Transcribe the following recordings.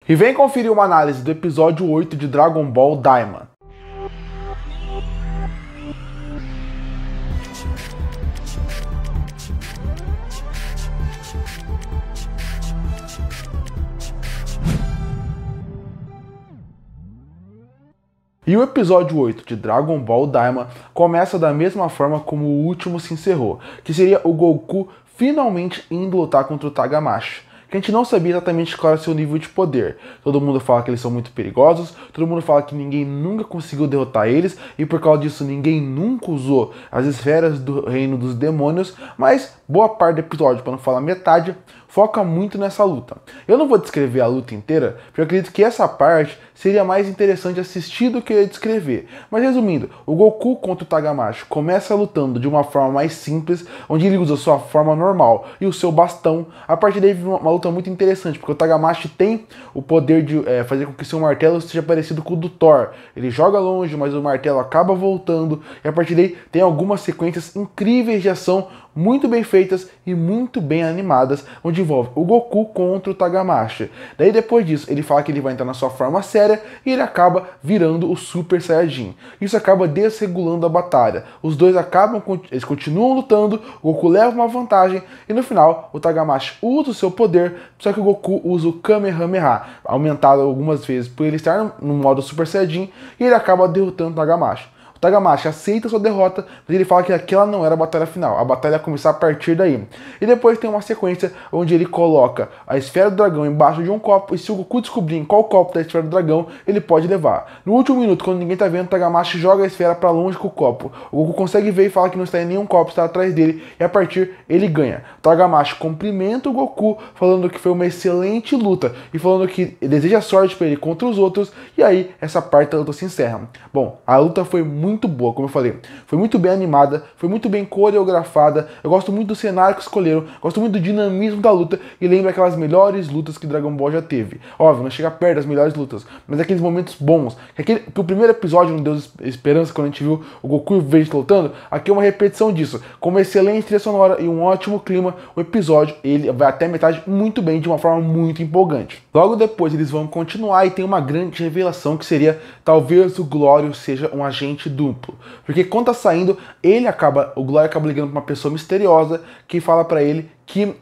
E vem conferir uma análise do episódio 8 de Dragon Ball Daima. E o episódio 8 de Dragon Ball Daima começa da mesma forma como o último se encerrou, que seria o Goku finalmente indo lutar contra o Tagamashi, que a gente não sabia exatamente qual era o seu nível de poder. Todo mundo fala que eles são muito perigosos, todo mundo fala que ninguém nunca conseguiu derrotar eles, e por causa disso ninguém nunca usou as esferas do reino dos demônios, mas boa parte do episódio, para não falar metade, foca muito nessa luta. Eu não vou descrever a luta inteira, porque eu acredito que essa parte seria mais interessante assistir do que descrever. Mas resumindo, o Goku contra o Tagamashi começa lutando de uma forma mais simples, onde ele usa sua forma normal e o seu bastão. A partir daí uma luta muito interessante, porque o Tagamashi tem o poder de fazer com que seu martelo seja parecido com o do Thor. Ele joga longe, mas o martelo acaba voltando, e a partir daí tem algumas sequências incríveis de ação, muito bem feitas e muito bem animadas, onde envolve o Goku contra o Tagamashi. Daí depois disso ele fala que ele vai entrar na sua forma séria e ele acaba virando o Super Saiyajin. Isso acaba desregulando a batalha. Os dois eles continuam lutando, o Goku leva uma vantagem e no final o Tagamashi usa o seu poder, só que o Goku usa o Kamehameha, aumentado algumas vezes por ele estar no modo Super Saiyajin, e ele acaba derrotando o Tagamashi. O Tagamashi aceita sua derrota, mas ele fala que aquela não era a batalha final, a batalha ia começar a partir daí. E depois tem uma sequência onde ele coloca a esfera do dragão embaixo de um copo, e se o Goku descobrir em qual copo da esfera do dragão, ele pode levar. No último minuto, quando ninguém tá vendo, o Tagamashi joga a esfera pra longe com o copo. O Goku consegue ver e fala que não está em nenhum copo, está atrás dele, e a partir ele ganha. O Tagamashi cumprimenta o Goku, falando que foi uma excelente luta, e falando que deseja sorte pra ele contra os outros, e aí essa parte da luta se encerra. Bom, a luta foi muito boa, como eu falei, foi muito bem animada, foi muito bem coreografada, eu gosto muito do cenário que escolheram, gosto muito do dinamismo da luta, e lembra aquelas melhores lutas que Dragon Ball já teve. Óbvio, não chega perto das melhores lutas, mas aqueles momentos bons, que o primeiro episódio não deu esperança quando a gente viu o Goku e o Vegeta lutando, aqui é uma repetição disso, com uma excelente trilha sonora e um ótimo clima, o episódio, ele vai até a metade muito bem, de uma forma muito empolgante. Logo depois eles vão continuar e tem uma grande revelação que seria, talvez o Glório seja um agente duplo. Porque quando tá saindo, o Glório acaba ligando pra uma pessoa misteriosa que fala pra ele que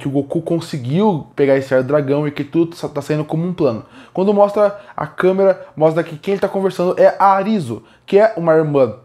o Goku conseguiu pegar esse ar do dragão e que tudo tá saindo como um plano. Quando mostra a câmera, mostra que quem ele tá conversando é a Arizo, que é uma irmã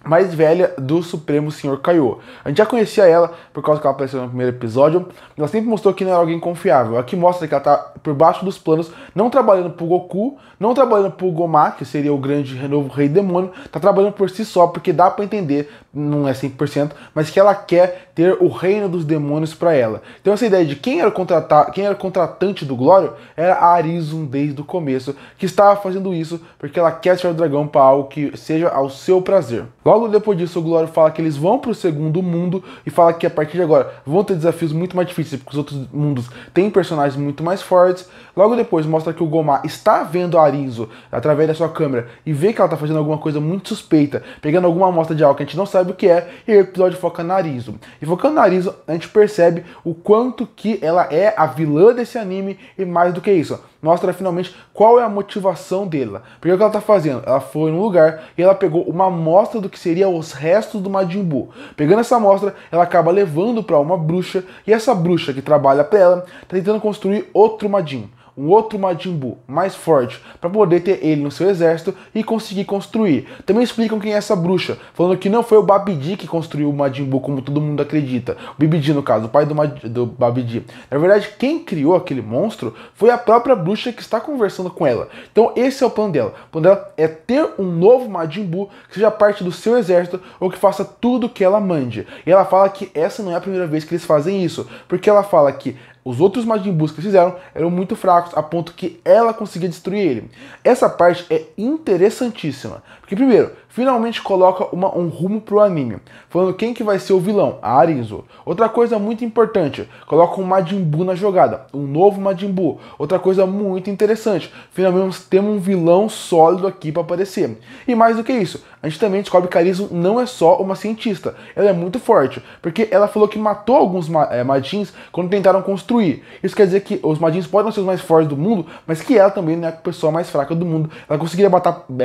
mais velha do Supremo Senhor Kaiô. A gente já conhecia ela por causa que ela apareceu no primeiro episódio. Ela sempre mostrou que não era alguém confiável. Aqui mostra que ela tá por baixo dos planos, não trabalhando pro Goku, não trabalhando pro Gomá, que seria o grande novo rei demônio, tá trabalhando por si só, porque dá pra entender, não é 100%, mas que ela quer ter o reino dos demônios pra ela. Então essa ideia de quem era o contratante do Glório era a Arizo desde o começo, que estava fazendo isso porque ela quer tirar o dragão para algo que seja ao seu prazer. Logo depois disso, o Glório fala que eles vão pro segundo mundo e fala que a partir de agora vão ter desafios muito mais difíceis, porque os outros mundos têm personagens muito mais fortes. Logo depois mostra que o Gomá está vendo a Arizo através da sua câmera e vê que ela está fazendo alguma coisa muito suspeita, pegando alguma amostra de algo que a gente não sabe o que é, e o episódio foca na Arizo. E focando na Arizo, a gente percebe o quanto que ela é a vilã desse anime, e mais do que isso, mostra finalmente qual é a motivação dela. Porque o que ela está fazendo? Ela foi num lugar e ela pegou uma amostra do que seria os restos do Majin Buu. Pegando essa amostra, ela acaba levando para uma bruxa, e essa bruxa que trabalha para ela está tentando construir outro Majin. Um outro Majin Buu mais forte, para poder ter ele no seu exército e conseguir construir. Também explicam quem é essa bruxa, falando que não foi o Babidi que construiu o Majin Buu, como todo mundo acredita. O Bibidi, no caso, o pai do Babidi. Na verdade, quem criou aquele monstro foi a própria bruxa que está conversando com ela. Então esse é o plano dela. O plano dela é ter um novo Majin Buu que seja parte do seu exército, ou que faça tudo que ela mande. E ela fala que essa não é a primeira vez que eles fazem isso, porque ela fala que os outros Majin Buus que eles fizeram eram muito fracos, a ponto que ela conseguia destruir ele. Essa parte é interessantíssima, porque primeiro, finalmente coloca um rumo pro anime, falando quem que vai ser o vilão, a Arizo. Outra coisa muito importante, coloca um Majin Buu na jogada, um novo Majin Buu. Outra coisa muito interessante, finalmente temos um vilão sólido aqui para aparecer. E mais do que isso, a gente também descobre que a Arizo não é só uma cientista, ela é muito forte, porque ela falou que matou alguns Majins quando tentaram construir. Isso quer dizer que os Majins podem não ser os mais fortes do mundo, mas que ela também não é a pessoa mais fraca do mundo. Ela conseguiria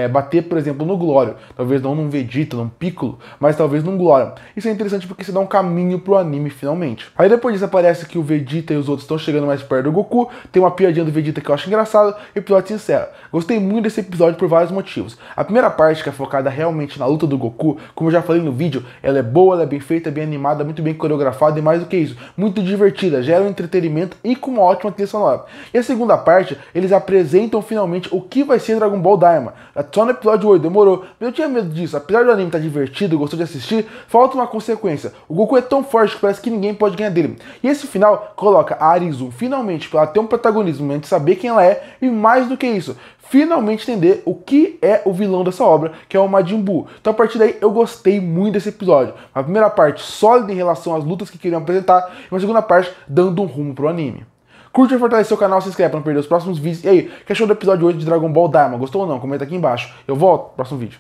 bater, por exemplo, no Glório. Talvez não num Vegeta, num Piccolo, mas talvez num Glória. Isso é interessante porque você dá um caminho pro anime finalmente. Aí depois disso aparece que o Vegeta e os outros estão chegando mais perto do Goku, tem uma piadinha do Vegeta que eu acho engraçado, e o episódio se encerra. Gostei muito desse episódio por vários motivos. A primeira parte, que é focada realmente na luta do Goku, como eu já falei no vídeo, ela é boa, ela é bem feita, bem animada, muito bem coreografada e mais do que isso, muito divertida, gera um entretenimento e com uma ótima trilha sonora. E a segunda parte, eles apresentam finalmente o que vai ser Dragon Ball Daima. Só no episódio 8, demorou. Mas eu tinha medo disso. Apesar do anime estar divertido, gostou de assistir, falta uma consequência. O Goku é tão forte que parece que ninguém pode ganhar dele. E esse final coloca a Arizu finalmente para ela ter um protagonismo, a gente saber quem ela é e mais do que isso, finalmente entender o que é o vilão dessa obra, que é o Majin Buu. Então a partir daí eu gostei muito desse episódio. A primeira parte sólida em relação às lutas que queriam apresentar e uma segunda parte dando um rumo pro anime. Curte e fortalece o canal, se inscreve para não perder os próximos vídeos. E aí, o que achou do episódio 8 de Dragon Ball Daima? Gostou ou não? Comenta aqui embaixo. Eu volto no próximo vídeo.